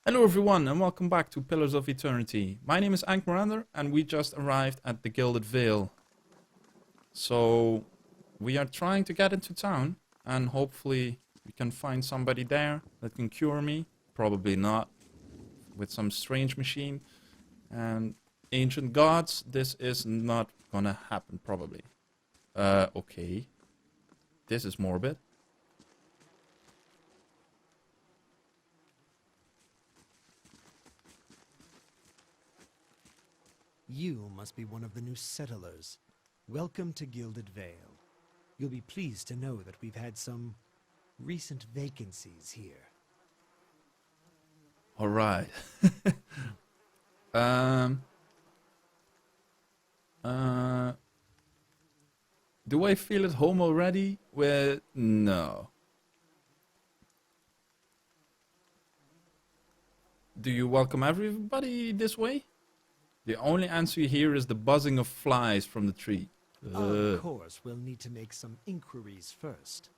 Hello everyone and welcome back to Pillars of Eternity. My name is Myrandor and we just arrived at the Gilded Vale. So we are trying to get into town and hopefully we can find somebody there that can cure me. Probably not. With some strange machine and ancient gods, this is not gonna happen probably. Okay. This is morbid. You must be one of the new settlers. Welcome to Gilded Vale. You'll be pleased to know that we've had some recent vacancies here. Alright. Do I feel at home already? Well, no. Do you welcome everybody this way? The only answer you hear is the buzzing of flies from the tree. Of course, we'll need to make some inquiries first.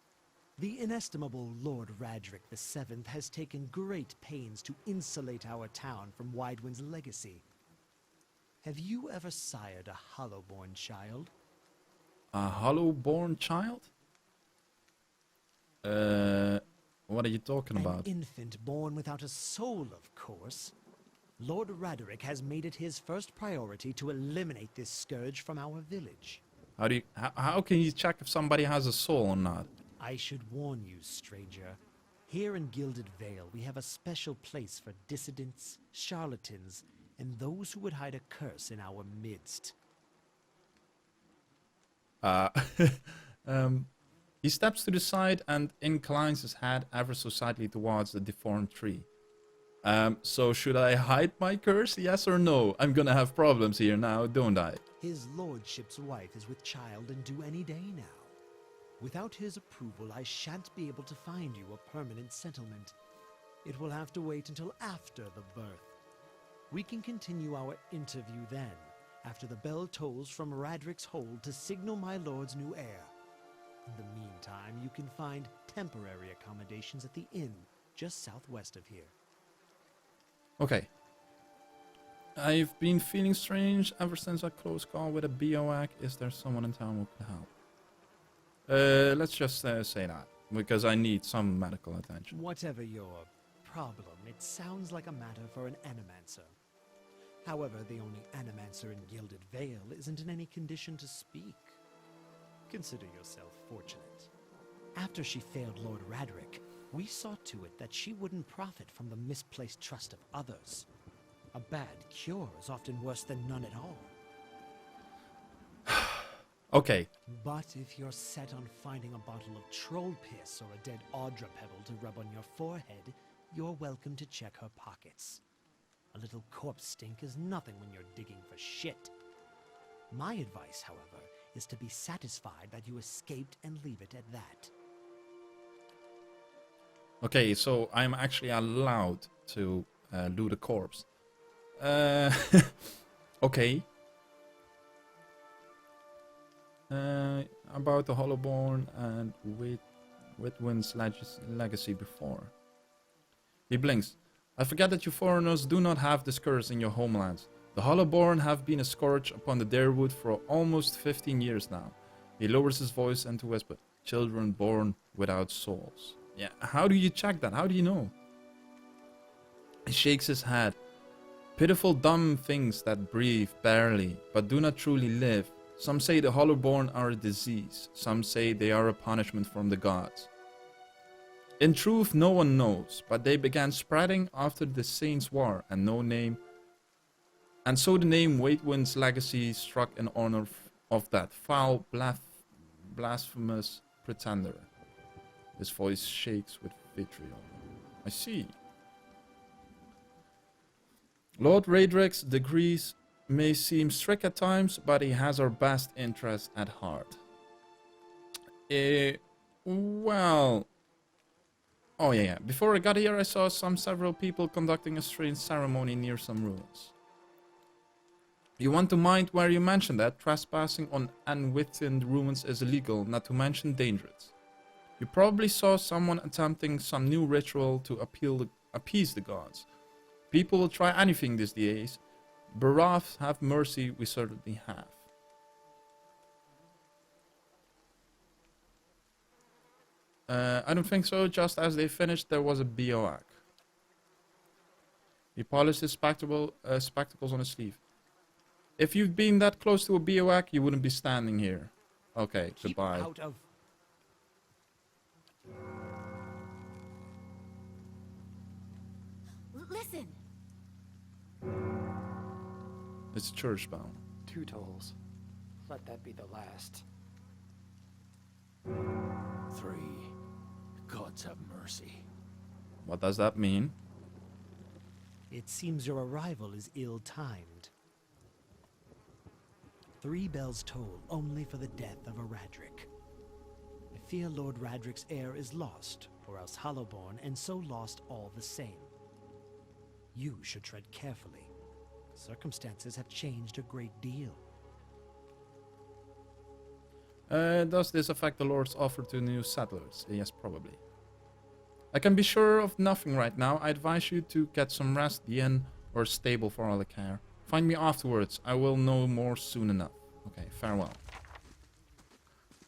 The inestimable Lord Radric VII has taken great pains to insulate our town from Widewind's legacy. Have you ever sired a Hollowborn child? A hollow-born child? What are you talking about? An infant born without a soul, of course. Lord Radric has made it his first priority to eliminate this scourge from our village. How can you check if somebody has a soul or not? I should warn you, stranger. Here in Gilded Vale, we have a special place for dissidents, charlatans, and those who would hide a curse in our midst. He steps to the side and inclines his head ever so slightly towards the deformed tree. So should I hide my curse, yes or no? I'm gonna have problems here now, don't I? His lordship's wife is with child and due any day now. Without his approval, I shan't be able to find you a permanent settlement. It will have to wait until after the birth. We can continue our interview then, after the bell tolls from Radric's hold to signal my lord's new heir. In the meantime, you can find temporary accommodations at the inn, just southwest of here. Okay. I've been feeling strange ever since our close call with a bioac. Is there someone in town who can help? Let's just say that, because I need some medical attention. Whatever your problem, it sounds like a matter for an animancer. However, the only animancer in Gilded Vale isn't in any condition to speak. Consider yourself fortunate. After she failed Lord Radric, we saw to it that she wouldn't profit from the misplaced trust of others. A bad cure is often worse than none at all. Okay. But if you're set on finding a bottle of troll piss or a dead Audra pebble to rub on your forehead, you're welcome to check her pockets. A little corpse stink is nothing when you're digging for shit. My advice, however, is to be satisfied that you escaped and leave it at that. Okay, so I'm actually allowed to loot a corpse. Okay. About the Hollowborn and Widewind's legacy before. He blinks. I forget that you foreigners do not have this curse in your homelands. The Hollowborn have been a scourge upon the Darewood for almost 15 years now. He lowers his voice and to whisper, children born without souls. Yeah, how do you check that? How do you know? He shakes his head. Pitiful dumb things that breathe barely, but do not truly live. Some say the Hollowborn are a disease. Some say they are a punishment from the gods. In truth, no one knows, but they began spreading after the Saints' War, and so the name Widewind's legacy struck in honor of that foul, blasphemous pretender. His voice shakes with vitriol. I see. Lord Radric's decrees may seem strict at times, but he has our best interest at heart. Well... Oh yeah. Before I got here, I saw several people conducting a strange ceremony near some ruins. You want to mind where you mentioned that trespassing on unwittinged ruins is illegal, not to mention dangerous. You probably saw someone attempting some new ritual to appease the gods. People will try anything these days. Bereft have mercy, we certainly have. I don't think so. Just as they finished, there was a bivouac. He polished his spectacles on his sleeve. If you'd been that close to a bivouac, you wouldn't be standing here. Okay, Keep goodbye. out of... Listen. It's a church bell. 2 tolls. Let that be the last. 3. Gods have mercy. What does that mean? It seems your arrival is ill-timed. 3 bells toll only for the death of a Radric. I fear Lord Radric's heir is lost, or else Hollowborn, and so lost all the same. You should tread carefully. Circumstances have changed a great deal. Does this affect the Lord's offer to new settlers? Yes, probably. I can be sure of nothing right now. I advise you to get some rest, the inn, or stable for all the care. Find me afterwards. I will know more soon enough. Okay, farewell.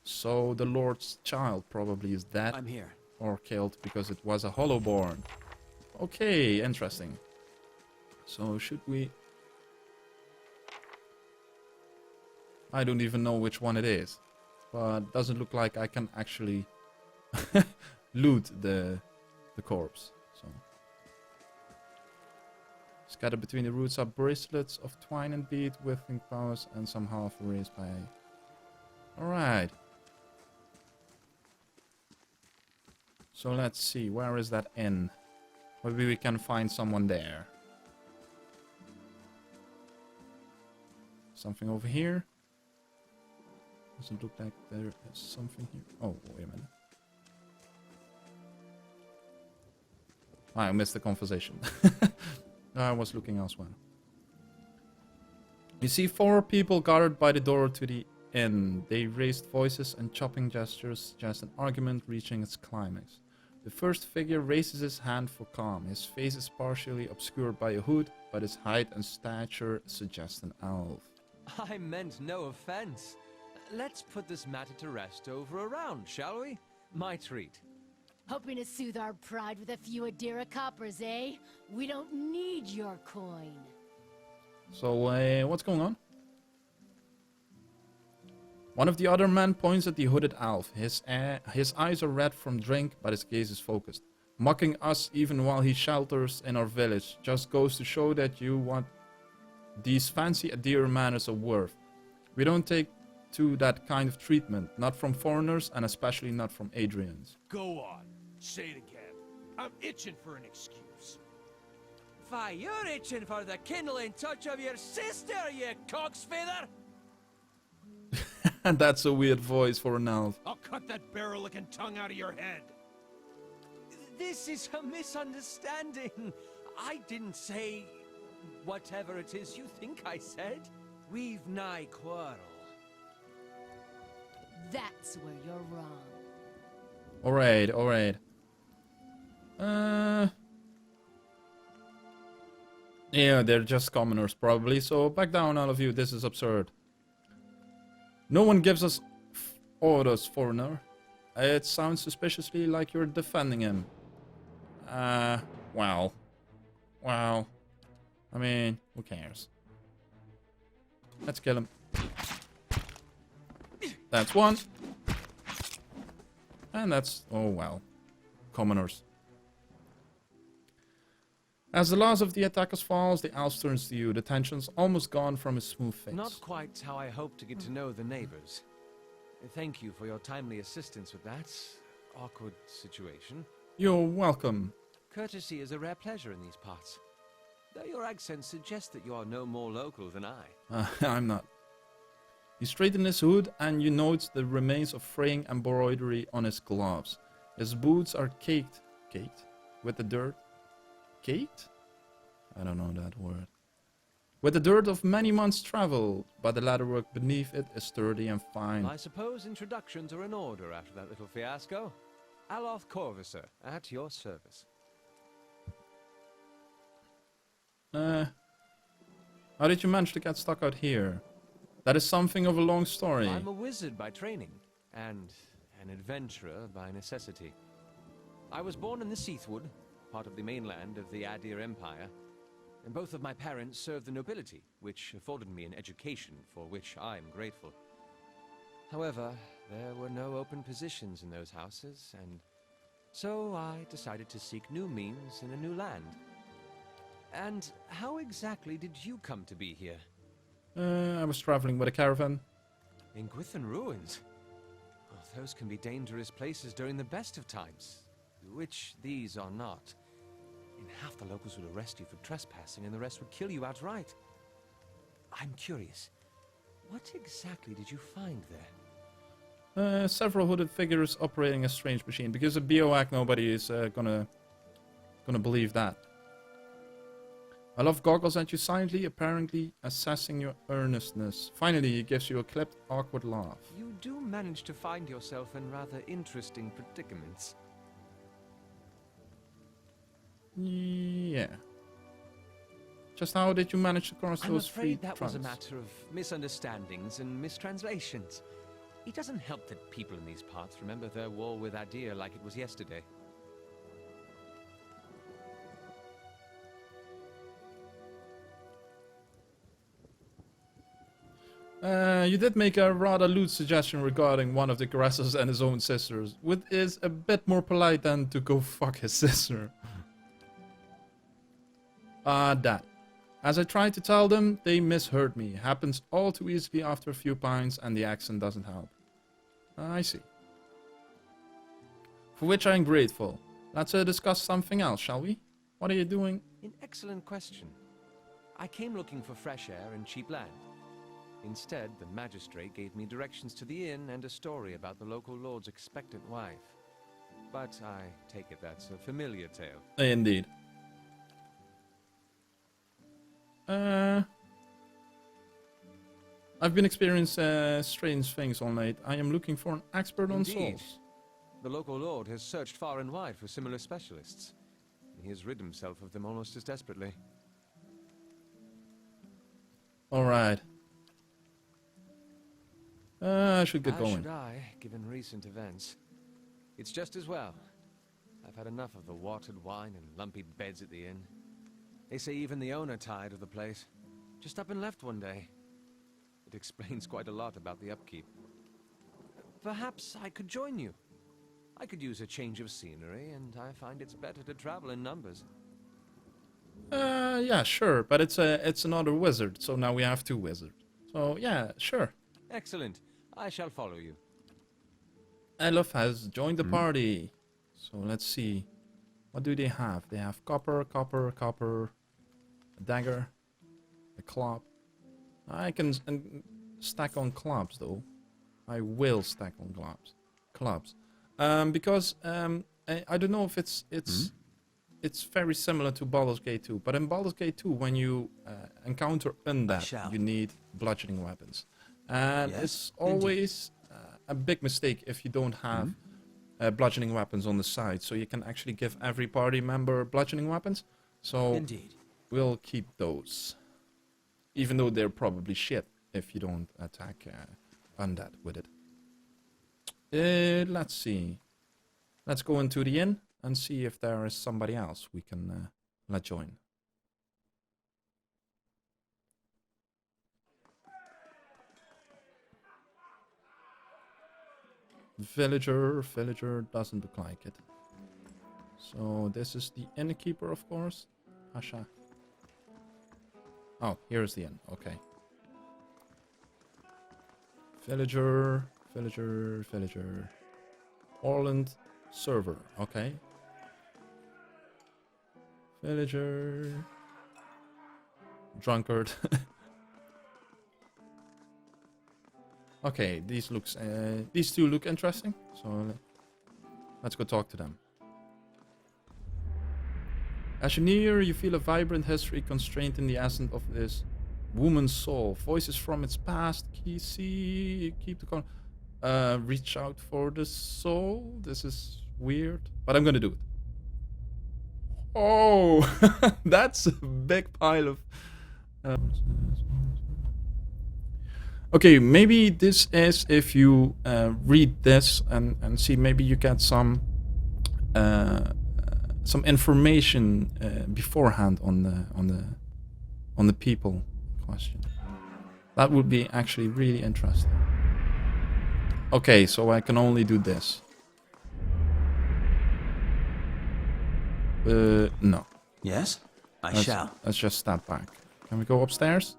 So the Lord's child probably is dead. I'm here. Or killed because it was a Hollowborn. Okay, interesting. So should we... I don't even know which one it is. But doesn't look like I can actually loot the corpse. So scattered between the roots are bracelets of twine and bead with powers and some half erased by... Alright. So let's see, where is that inn? Maybe we can find someone there. Something over here. Doesn't look like there is something here. Oh, wait a minute. I missed the conversation. I was looking elsewhere. You see 4 people gathered by the door to the inn. They raised voices and chopping gestures suggest an argument reaching its climax. The first figure raises his hand for calm. His face is partially obscured by a hood, but his height and stature suggest an elf. I meant no offense. Let's put this matter to rest over a round, shall we? My treat. Hoping to soothe our pride with a few Adira coppers, eh? We don't need your coin. So, what's going on? One of the other men points at the hooded elf. His eyes are red from drink, but his gaze is focused. Mocking us even while he shelters in our village just goes to show that you want these fancy Adira manners are worth. We don't take to that kind of treatment, not from foreigners and especially not from Adrians. Go on. Say it again. I'm itching for an excuse. Why, you're itching for the kindling touch of your sister, you cocksfeather! And that's a weird voice for an elf. I'll cut that barrel-licking tongue out of your head. This is a misunderstanding. I didn't say whatever it is you think I said. We've nigh quarrel. That's where you're wrong. Alright, alright. Yeah, they're just commoners probably, so back down all of you, this is absurd. No one gives us orders, foreigner. It sounds suspiciously like you're defending him. Well. I mean, who cares? Let's kill him. That's one. And that's, oh well, commoners. As the last of the attackers falls, the elf turns to you. The tension's almost gone from his smooth face. Not quite how I hoped to get to know the neighbors. Thank you for your timely assistance with that awkward situation. You're welcome. Courtesy is a rare pleasure in these parts. Though your accent suggests that you are no more local than I. I'm not. He straightened his hood and you note the remains of fraying embroidery on his gloves. His boots are caked with the dirt. Caked? I don't know that word. With the dirt of many months' travel, but the leatherwork beneath it is sturdy and fine. I suppose introductions are in order after that little fiasco. Aloth Corvisor, at your service. How did you manage to get stuck out here? That is something of a long story. I'm a wizard by training, and an adventurer by necessity. I was born in the Seathwood, part of the mainland of the Adir Empire, and both of my parents served the nobility, which afforded me an education for which I am grateful. However, there were no open positions in those houses, and so I decided to seek new means in a new land. And how exactly did you come to be here? I was traveling with a caravan. In Gwithan Ruins? Oh, those can be dangerous places during the best of times, which these are not. And half the locals would arrest you for trespassing, and the rest would kill you outright. I'm curious, what exactly did you find there? Several hooded figures operating a strange machine. Because of biohack, nobody is gonna believe that. I love goggles at you silently, apparently assessing your earnestness. Finally, he gives you a clipped, awkward laugh. You do manage to find yourself in rather interesting predicaments. Yeah. Just how did you manage to cross I'm those three afraid that was a trunks? matter of misunderstandings and mistranslations. It doesn't help that people in these parts remember their war with Adir like it was yesterday. You did make a rather lewd suggestion regarding one of the aggressors and his own sisters, which is a bit more polite than to go fuck his sister. That. As I tried to tell them, they misheard me. Happens all too easily after a few pints, and the accent doesn't help. I see. For which I am grateful. Let's discuss something else, shall we? What are you doing? An excellent question. I came looking for fresh air and cheap land. Instead, the magistrate gave me directions to the inn and a story about the local lord's expectant wife. But I take it that's a familiar tale. Indeed. I've been experiencing strange things all night. I am looking for an expert on Indeed. souls. The local lord has searched far and wide for similar specialists. He has rid himself of them almost as desperately. Alright. I should get How going. should I, given recent events? It's just as well. I've had enough of the watered wine and lumpy beds at the inn. They say even the owner tired of the place. Just up and left one day. It explains quite a lot about the upkeep. Perhaps I could join you. I could use a change of scenery, and I find it's better to travel in numbers. Yeah, sure, but it's another wizard, so now we have two wizards. So yeah, sure. Excellent. I shall follow you. Elf has joined the party. So let's see. What do they have? They have copper, copper, copper, a dagger, a club. I can stack on clubs though. I will stack on clubs. Because I don't know if it's very similar to Baldur's Gate 2, but in Baldur's Gate 2, when you encounter undead, you need bludgeoning weapons, and it's always a big mistake if you don't have bludgeoning weapons on the side. So you can actually give every party member bludgeoning weapons. So we'll keep those, even though they're probably shit if you don't attack undead with it. Let's see. Let's go into the inn and see if there is somebody else we can let join. Villager doesn't look like it. So this is the innkeeper, of course. Pasha. Oh, here's the inn. Okay. Villager. Orland server. Okay. Villager. Drunkard. Okay, these two look interesting. So let's go talk to them. As you near, you feel a vibrant history constrained in the essence of this woman's soul. Voices from its past. Keep the reach out for the soul. This is weird, but I'm gonna do it. Oh, that's a big pile of... Okay, maybe this is if you read this and see, maybe you get some information beforehand on the people in question. That would be actually really interesting. Okay, so I can only do this. No. Yes, I Let's, shall. let's just step back. Can we go upstairs?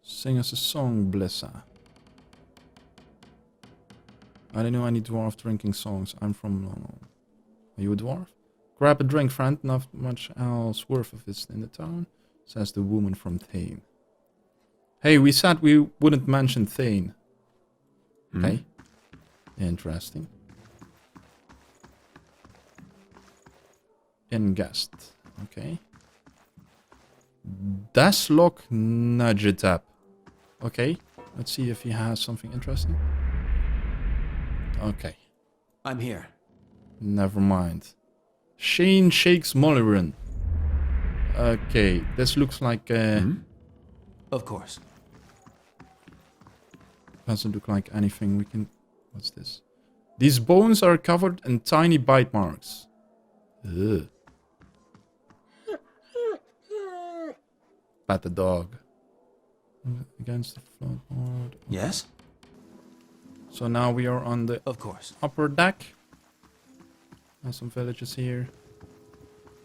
Sing us a song, Blissa. I don't know any dwarf drinking songs. I'm from London. Are you a dwarf? Grab a drink, friend. Not much else worth of it in the town, says the woman from Thane. Hey, we said we wouldn't mention Thane. Okay. Interesting. In guest. Okay. Deslok Nudgetap. Okay. Let's see if he has something interesting. Okay. I'm here. Never mind. Shane Shakes Mullerin. Okay. This looks like... Of course. Doesn't look like anything we can... What's this? These bones are covered in tiny bite marks. Ugh. Pat the dog. Against the floorboard. Yes? So now we are on the Of course. upper deck. There's some villagers here.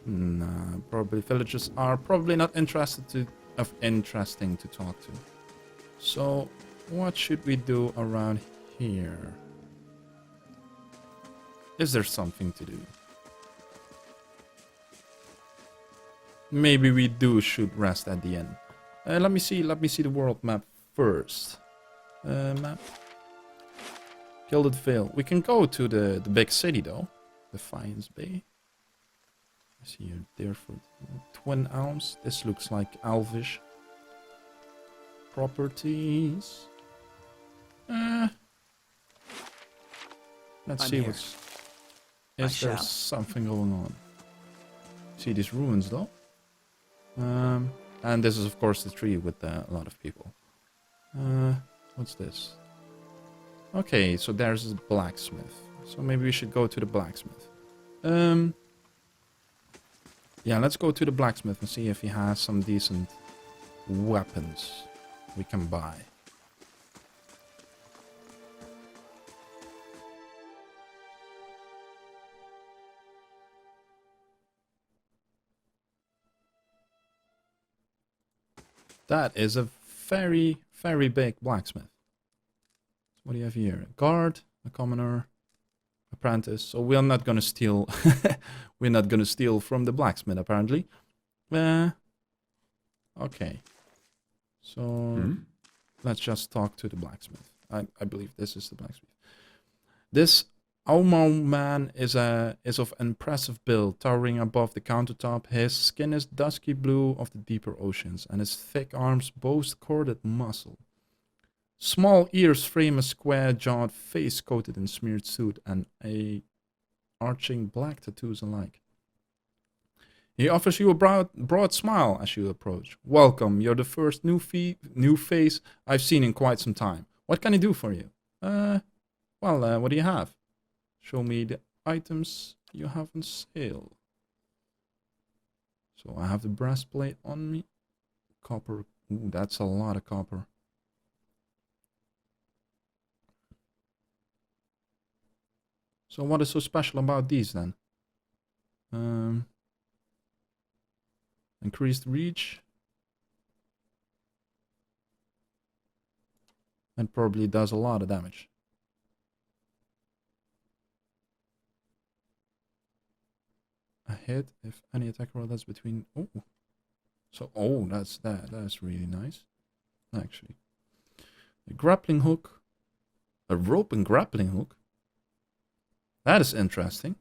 Nah, probably villagers are probably not interesting to talk to. So, what should we do around here? Is there something to do? Maybe we should rest at the end. Let me see the world map first. Map. Gilded Vale. We can go to the big city though. Defiance Bay. I see here Deerfoot. Twin Elms. This looks like Elvish. Properties. Let's see here. what's... Is there something going on? See these ruins though? And this is of course the tree with a lot of people. What's this? Okay, so there's a blacksmith. So maybe we should go to the blacksmith. Yeah, let's go to the blacksmith and see if he has some decent weapons we can buy. That is a very, very big blacksmith. What do you have here? A guard, a commoner, apprentice. So we're not gonna steal. We're not gonna steal from the blacksmith, apparently. Okay. So let's just talk to the blacksmith. I believe this is the blacksmith. This Aumau man is of impressive build, towering above the countertop. His skin is dusky blue of the deeper oceans, and his thick arms boast corded muscle. Small ears frame a square-jawed face coated in smeared soot and arching black tattoos alike. He offers you a broad smile as you approach. Welcome, you're the first new face I've seen in quite some time. What can I do for you? What do you have? Show me the items you have on sale. So I have the breastplate on me. Copper. Ooh, that's a lot of copper. So what is so special about these then? Increased reach. And probably does a lot of damage. A hit if any attack roll that's between... Oh. So, that's really nice. Actually. A grappling hook. A rope and grappling hook. That is interesting.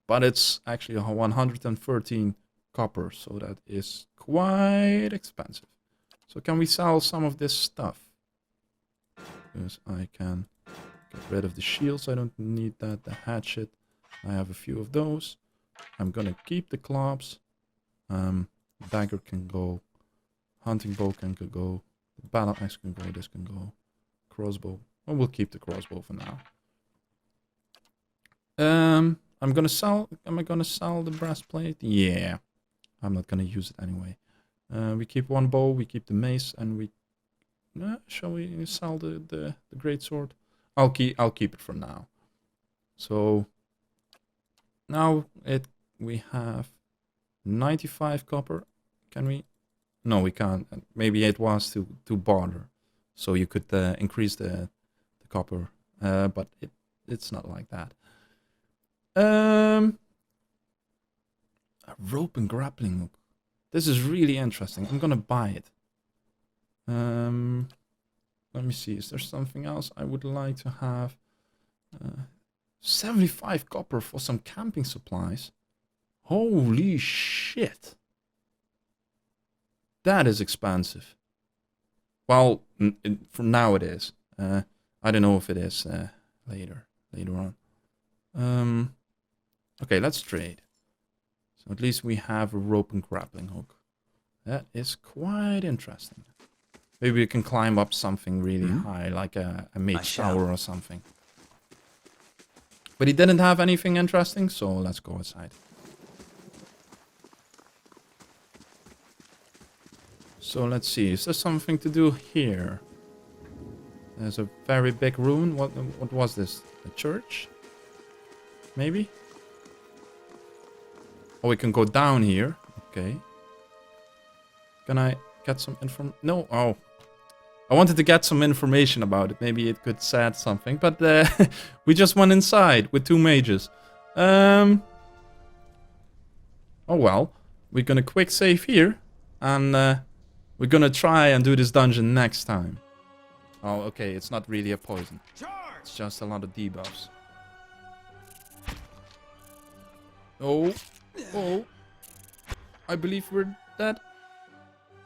But it's actually 113 copper, so that is quite expensive. So can we sell some of this stuff? Because I can get rid of the shields. I don't need that. The hatchet. I have a few of those. I'm gonna keep the clubs. Dagger can go. Hunting bow can go. The battle axe can go. This can go. Crossbow. Well, we'll keep the crossbow for now. I'm gonna sell. Am I gonna sell the breastplate? Yeah. I'm not gonna use it anyway. We keep one bow. We keep the mace, and we. Shall we sell the great sword? I'll keep it for now. So now we have 95 copper. Can we? No, we can't. Maybe it was to barter, so you could increase the copper, but it's not like that. A rope and grappling hook. This is really interesting. I'm gonna buy it. Let me see. Is there something else I would like to have? 75 copper for some camping supplies. Holy shit. That is expensive. Well, for now it is. I don't know if it is later on. Okay, let's trade. So at least we have a rope and grappling hook. That is quite interesting. Maybe we can climb up something really high, like a mage tower or something. But he didn't have anything interesting, so let's go outside. So let's see, is there something to do here? There's a very big ruin. What was this? A church? Maybe? Oh, we can go down here. Okay. Can I get some information? No. Oh. I wanted to get some information about it. Maybe it could say something. But we just went inside with 2 mages. Oh well. We're gonna quick save here. And we're gonna try and do this dungeon next time. Oh, okay. It's not really a poison. It's just a lot of debuffs. Oh. Oh. I believe we're dead.